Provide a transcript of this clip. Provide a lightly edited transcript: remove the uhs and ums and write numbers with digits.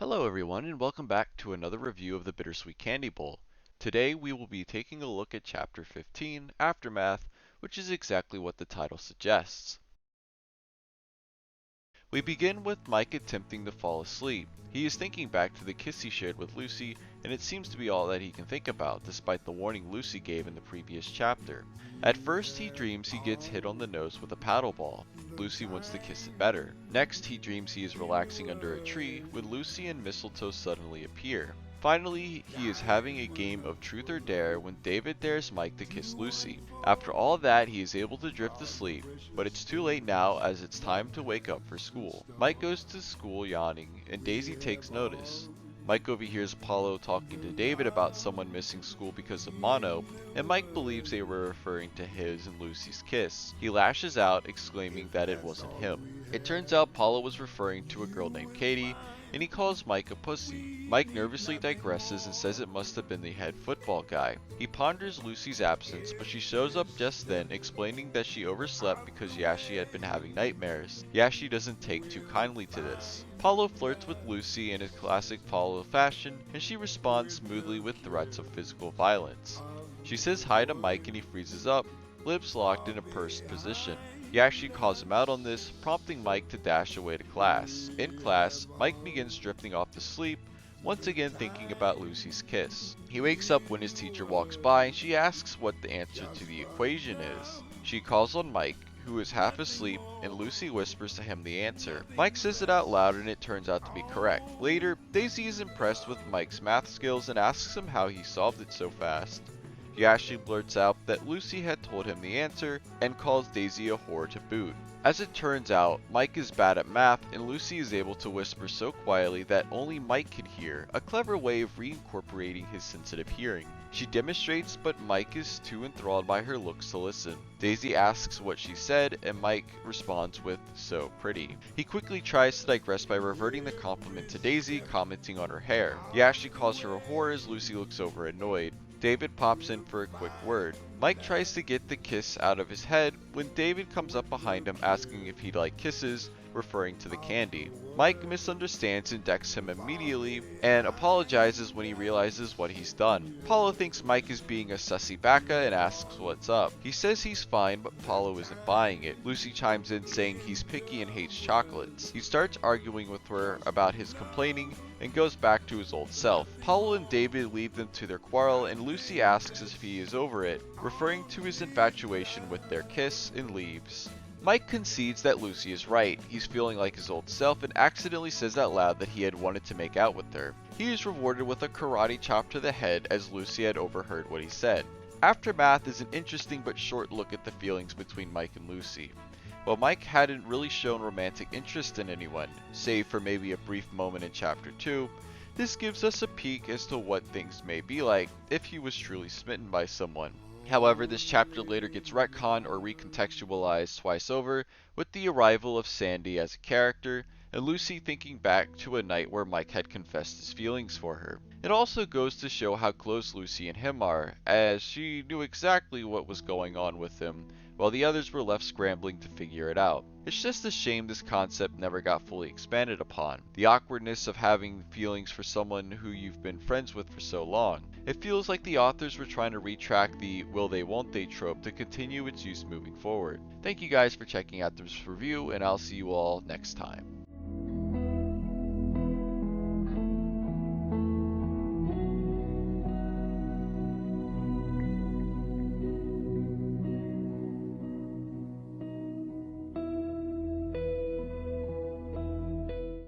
Hello everyone and welcome back to another review of the Bittersweet Candy Bowl. Today we will be taking a look at Chapter 15, Aftermath, which is exactly what the title suggests. We begin with Mike attempting to fall asleep. He is thinking back to the kiss he shared with Lucy, and it seems to be all that he can think about, despite the warning Lucy gave in the previous chapter. At first, he dreams he gets hit on the nose with a paddle ball. Lucy wants to kiss it better. Next, he dreams he is relaxing under a tree when Lucy and Mistletoe suddenly appear. Finally, he is having a game of truth or dare when David dares Mike to kiss Lucy. After all that, he is able to drift asleep, but it's too late now as it's time to wake up for school. Mike goes to school yawning, and Daisy takes notice. Mike overhears Apollo talking to David about someone missing school because of mono, and Mike believes they were referring to his and Lucy's kiss. He lashes out, exclaiming that it wasn't him. It turns out Apollo was referring to a girl named Katie, and he calls Mike a pussy. Mike nervously digresses and says it must have been the head football guy. He ponders Lucy's absence, but she shows up just then, explaining that she overslept because Yashi had been having nightmares. Yashi doesn't take too kindly to this. Paulo flirts with Lucy in a classic Paulo fashion, and she responds smoothly with threats of physical violence. She says hi to Mike and he freezes up, lips locked in a pursed position. Yashi calls him out on this, prompting Mike to dash away to class. In class, Mike begins drifting off to sleep, once again thinking about Lucy's kiss. He wakes up when his teacher walks by and she asks what the answer to the equation is. She calls on Mike, who is half asleep, and Lucy whispers to him the answer. Mike says it out loud and it turns out to be correct. Later, Daisy is impressed with Mike's math skills and asks him how he solved it so fast. Yashi blurts out that Lucy had told him the answer and calls Daisy a whore to boot. As it turns out, Mike is bad at math and Lucy is able to whisper so quietly that only Mike can hear, a clever way of reincorporating his sensitive hearing. She demonstrates, but Mike is too enthralled by her looks to listen. Daisy asks what she said, and Mike responds with, "So pretty." He quickly tries to digress by reverting the compliment to Daisy, commenting on her hair. Yashi calls her a whore as Lucy looks over annoyed. David pops in for a quick word. Mike tries to get the kiss out of his head when David comes up behind him asking if he'd like kisses, referring to the candy. Mike misunderstands and decks him immediately and apologizes when he realizes what he's done. Paulo thinks Mike is being a sussy baka and asks what's up. He says he's fine, but Paulo isn't buying it. Lucy chimes in saying he's picky and hates chocolates. He starts arguing with her about his complaining and goes back to his old self. Paulo and David leave them to their quarrel and Lucy asks if he is over it, referring to his infatuation with their kiss, and leaves. Mike concedes that Lucy is right. He's feeling like his old self and accidentally says out loud that he had wanted to make out with her. He is rewarded with a karate chop to the head as Lucy had overheard what he said. Aftermath is an interesting but short look at the feelings between Mike and Lucy. While Mike hadn't really shown romantic interest in anyone, save for maybe a brief moment in Chapter 2, this gives us a peek as to what things may be like if he was truly smitten by someone. However, this chapter later gets retconned or recontextualized twice over, with the arrival of Sandy as a character, and Lucy thinking back to a night where Mike had confessed his feelings for her. It also goes to show how close Lucy and him are, as she knew exactly what was going on with him, while the others were left scrambling to figure it out. It's just a shame this concept never got fully expanded upon. The awkwardness of having feelings for someone who you've been friends with for so long. It feels like the authors were trying to retract the will they won't they trope to continue its use moving forward. Thank you guys for checking out this review, and I'll see you all next time.